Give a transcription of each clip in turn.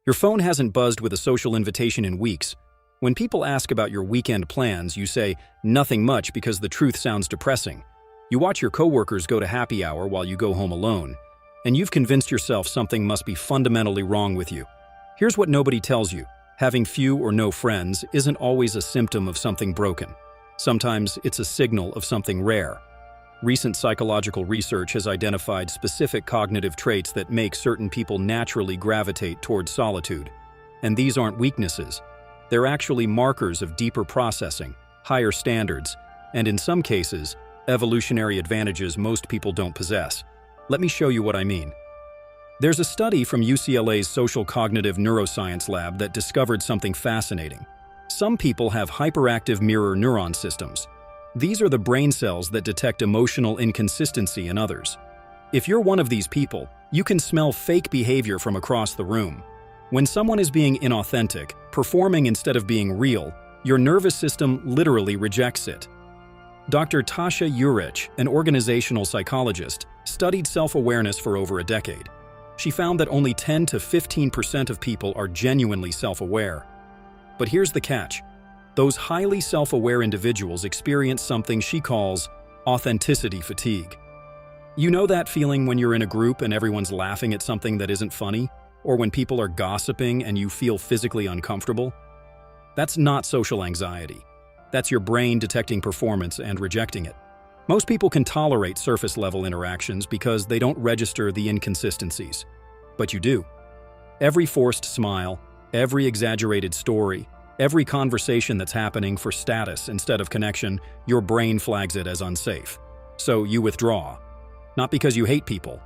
Your phone hasn't buzzed with a social invitation in weeks. When people ask about your weekend plans, you say, "Nothing much," because the truth sounds depressing. You watch your coworkers go to happy hour while you go home alone, and you've convinced yourself something must be fundamentally wrong with you. Here's what nobody tells you. Having few or no friends isn't always a symptom of something broken. Sometimes it's a signal of something rare. Recent psychological research has identified specific cognitive traits that make certain people naturally gravitate towards solitude. And these aren't weaknesses. They're actually markers of deeper processing, higher standards, and in some cases, evolutionary advantages most people don't possess. Let me show you what I mean. There's a study from UCLA's Social Cognitive Neuroscience Lab that discovered something fascinating. Some people have hyperactive mirror neuron systems. These are the brain cells that detect emotional inconsistency in others. If you're one of these people, you can smell fake behavior from across the room. When someone is being inauthentic, performing instead of being real, your nervous system literally rejects it. Dr. Tasha Eurich, an organizational psychologist, studied self-awareness for over a decade. She found that only 10 to 15% of people are genuinely self-aware. But here's the catch. Those highly self-aware individuals experience something she calls authenticity fatigue. You know that feeling when you're in a group and everyone's laughing at something that isn't funny? Or when people are gossiping and you feel physically uncomfortable? That's not social anxiety. That's your brain detecting performance and rejecting it. Most people can tolerate surface-level interactions because they don't register the inconsistencies. But you do. Every forced smile, every exaggerated story, every conversation that's happening for status instead of connection, your brain flags it as unsafe. So you withdraw. Not because you hate people,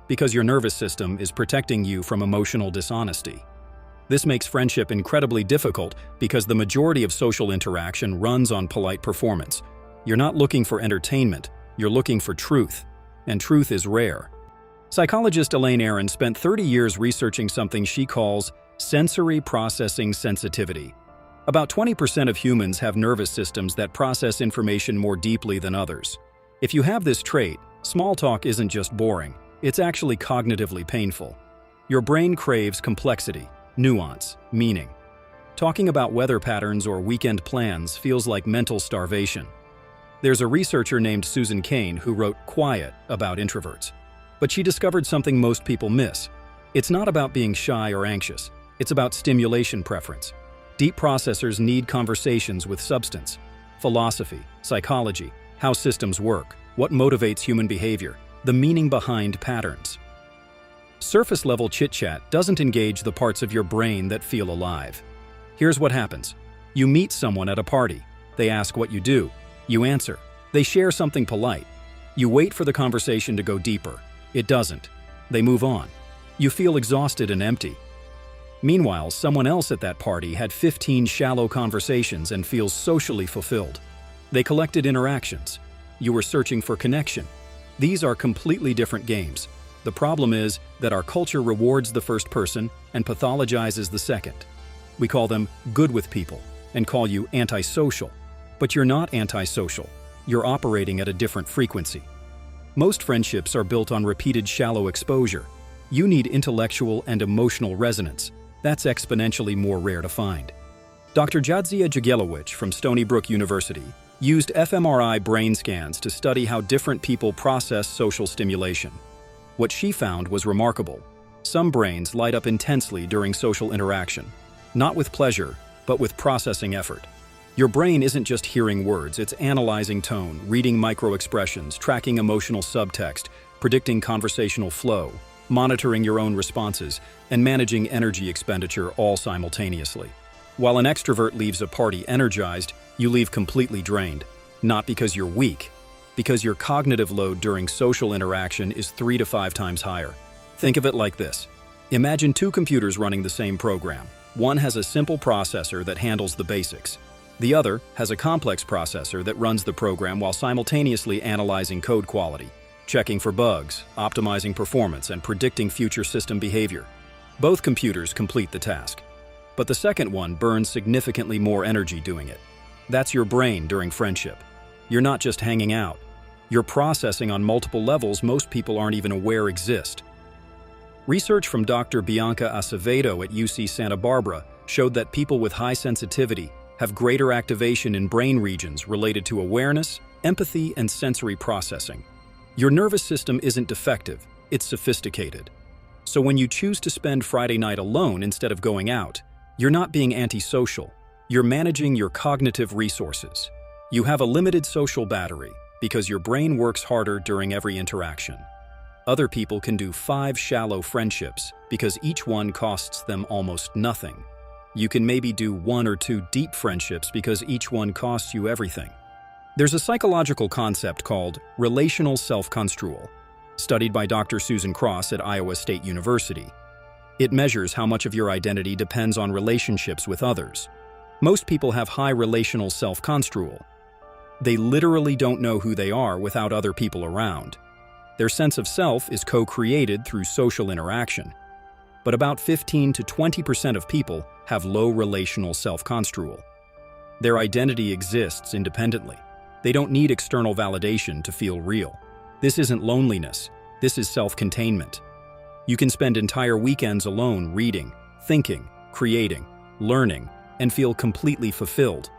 because your nervous system is protecting you from emotional dishonesty. This makes friendship incredibly difficult because the majority of social interaction runs on polite performance. You're not looking for entertainment, you're looking for truth, and truth is rare. Psychologist Elaine Aron spent 30 years researching something she calls sensory processing sensitivity. About 20% of humans have nervous systems that process information more deeply than others. If you have this trait, small talk isn't just boring, it's actually cognitively painful. Your brain craves complexity, nuance, meaning. Talking about weather patterns or weekend plans feels like mental starvation. There's a researcher named Susan Cain who wrote Quiet about introverts. But she discovered something most people miss. It's not about being shy or anxious. It's about stimulation preference. Deep processors need conversations with substance. Philosophy, psychology, how systems work, what motivates human behavior, the meaning behind patterns. Surface-level chit-chat doesn't engage the parts of your brain that feel alive. Here's what happens. You meet someone at a party. They ask what you do. You answer. They share something polite. You wait for the conversation to go deeper. It doesn't. They move on. You feel exhausted and empty. Meanwhile, someone else at that party had 15 shallow conversations and feels socially fulfilled. They collected interactions. You were searching for connection. These are completely different games. The problem is that our culture rewards the first person and pathologizes the second. We call them good with people and call you antisocial. But you're not antisocial. You're operating at a different frequency. Most friendships are built on repeated shallow exposure. You need intellectual and emotional resonance. That's exponentially more rare to find. Dr. Jadzia Jagielewicz from Stony Brook University used fMRI brain scans to study how different people process social stimulation. What she found was remarkable. Some brains light up intensely during social interaction, not with pleasure, but with processing effort. Your brain isn't just hearing words, it's analyzing tone, reading micro-expressions, tracking emotional subtext, predicting conversational flow, monitoring your own responses, and managing energy expenditure all simultaneously. While an extrovert leaves a party energized, you leave completely drained. Not because you're weak, because your cognitive load during social interaction is 3 to 5 times higher. Think of it like this. Imagine 2 computers running the same program. One has a simple processor that handles the basics. The other has a complex processor that runs the program while simultaneously analyzing code quality, checking for bugs, optimizing performance, and predicting future system behavior. Both computers complete the task. But the second one burns significantly more energy doing it. That's your brain during friendship. You're not just hanging out. You're processing on multiple levels most people aren't even aware exist. Research from Dr. Bianca Acevedo at UC Santa Barbara showed that people with high sensitivity have greater activation in brain regions related to awareness, empathy, and sensory processing. Your nervous system isn't defective, it's sophisticated. So when you choose to spend Friday night alone instead of going out, you're not being antisocial, you're managing your cognitive resources. You have a limited social battery because your brain works harder during every interaction. Other people can do 5 shallow friendships because each one costs them almost nothing. You can maybe do 1 or 2 deep friendships because each one costs you everything. There's a psychological concept called relational self-construal, studied by Dr. Susan Cross at Iowa State University. It measures how much of your identity depends on relationships with others. Most people have high relational self-construal. They literally don't know who they are without other people around. Their sense of self is co-created through social interaction. But about 15 to 20% of people have low relational self-construal. Their identity exists independently. They don't need external validation to feel real. This isn't loneliness, this is self-containment. You can spend entire weekends alone reading, thinking, creating, learning, and feel completely fulfilled.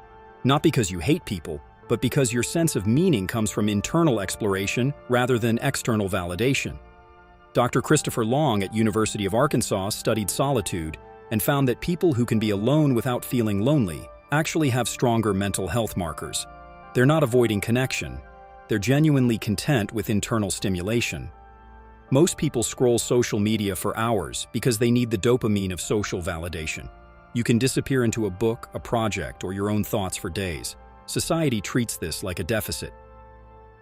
Not because you hate people, but because your sense of meaning comes from internal exploration rather than external validation. Dr. Christopher Long at University of Arkansas studied solitude and found that people who can be alone without feeling lonely actually have stronger mental health markers. They're not avoiding connection. They're genuinely content with internal stimulation. Most people scroll social media for hours because they need the dopamine of social validation. You can disappear into a book, a project, or your own thoughts for days. Society treats this like a deficit.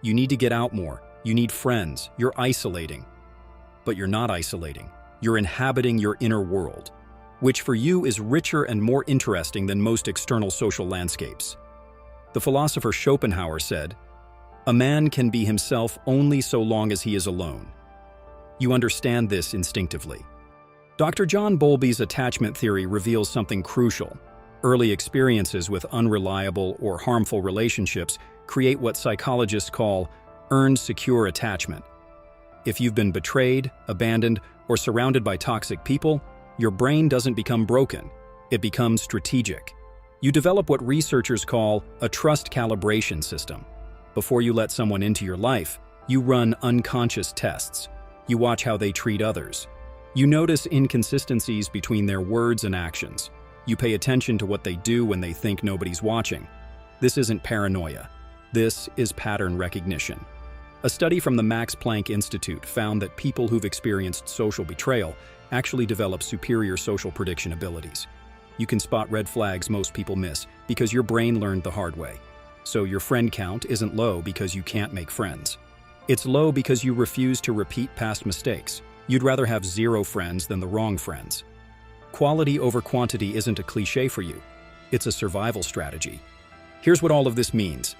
You need to get out more. You need friends. You're isolating. But you're not isolating. You're inhabiting your inner world, which for you is richer and more interesting than most external social landscapes. The philosopher Schopenhauer said, "A man can be himself only so long as he is alone." You understand this instinctively. Dr. John Bowlby's attachment theory reveals something crucial. Early experiences with unreliable or harmful relationships create what psychologists call earned secure attachment. If you've been betrayed, abandoned, or surrounded by toxic people, your brain doesn't become broken, it becomes strategic. You develop what researchers call a trust calibration system. Before you let someone into your life, you run unconscious tests. You watch how they treat others. You notice inconsistencies between their words and actions. You pay attention to what they do when they think nobody's watching. This isn't paranoia. This is pattern recognition. A study from the Max Planck Institute found that people who've experienced social betrayal actually develop superior social prediction abilities. You can spot red flags most people miss because your brain learned the hard way. So your friend count isn't low because you can't make friends. It's low because you refuse to repeat past mistakes. You'd rather have 0 friends than the wrong friends. Quality over quantity isn't a cliche for you. It's a survival strategy. Here's what all of this means.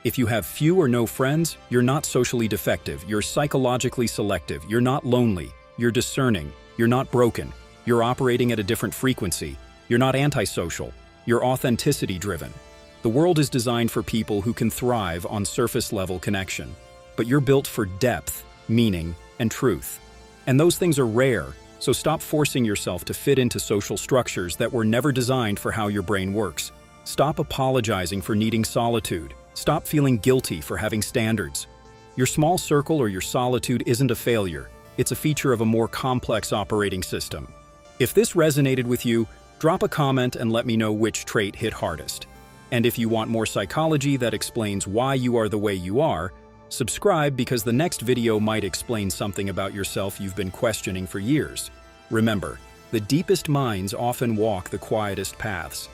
If you have few or no friends, you're not socially defective, you're psychologically selective, you're not lonely, you're discerning, you're not broken, you're operating at a different frequency, you're not antisocial, you're authenticity-driven. The world is designed for people who can thrive on surface-level connection, but you're built for depth, meaning, and truth. And those things are rare, so stop forcing yourself to fit into social structures that were never designed for how your brain works. Stop apologizing for needing solitude. Stop feeling guilty for having standards. Your small circle or your solitude isn't a failure. It's a feature of a more complex operating system. If this resonated with you, drop a comment and let me know which trait hit hardest. And if you want more psychology that explains why you are the way you are, subscribe because the next video might explain something about yourself you've been questioning for years. Remember, the deepest minds often walk the quietest paths.